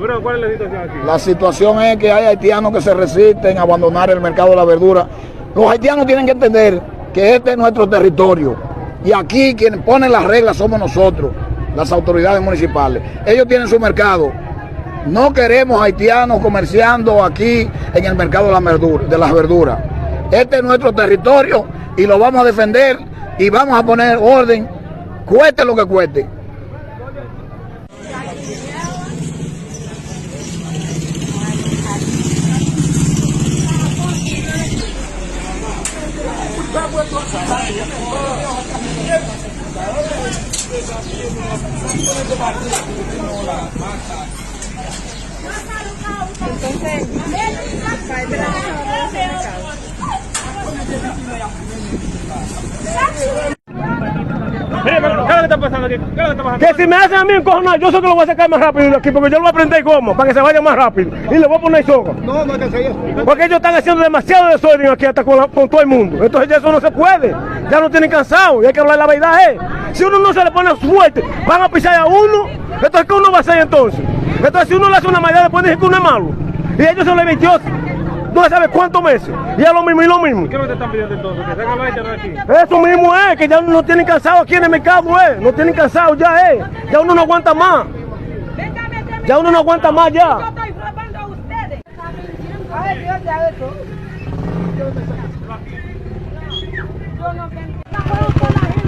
Pero, ¿cuál es la situación aquí? La situación es que hay haitianos que se resisten a abandonar el mercado de la verdura. Los haitianos tienen que entender que este es nuestro territorio y aquí quienes ponen las reglas somos nosotros, las autoridades municipales. Ellos tienen su mercado. No queremos haitianos comerciando aquí en el mercado de las verduras. Este es nuestro territorio y lo vamos a defender y vamos a poner orden, cueste lo que cueste. ¿Qué es lo que está pasando aquí? ¿Qué es lo que está pasando? Que si me hacen a mí encojonar, yo sé que lo voy a sacar más rápido de aquí, porque yo lo voy a prender como, para que se vaya más rápido. Y le voy a poner soga. No hay que hacer eso. Porque ellos están haciendo demasiado desorden aquí hasta con todo el mundo. Entonces ya eso no se puede. Ya lo tienen cansado y hay que hablar la verdad. Si uno no se le pone fuerte, van a pisar a uno. Entonces, ¿qué uno va a hacer entonces? Entonces, si uno le hace una maldad, después dice que uno es malo. Y ellos son los 28, no se sabe cuántos meses. Y es lo mismo y lo mismo. ¿Qué es lo que te están pidiendo entonces? ¿Que sacan los haitianos aquí? Eso mismo es, que ya no tienen cansado aquí en el mercado, no tienen cansado ya, ya uno no aguanta más. Ya uno no aguanta más ya. Yo estoy robando a ustedes. A ver, Dios de eso. Yo no tengo con la gente.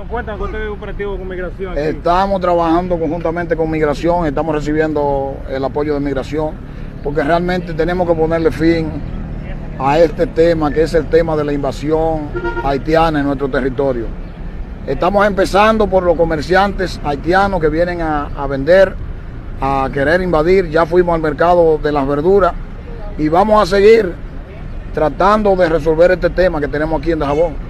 Cuéntanos, ¿cuánto es operativo con migración aquí? Estamos trabajando conjuntamente con migración, estamos recibiendo el apoyo de migración, porque realmente tenemos que ponerle fin a este tema, que es el tema de la invasión haitiana en nuestro territorio. Estamos empezando por los comerciantes haitianos que vienen a vender, a querer invadir. Ya fuimos al mercado de las verduras y vamos a seguir tratando de resolver este tema que tenemos aquí en Dajabón.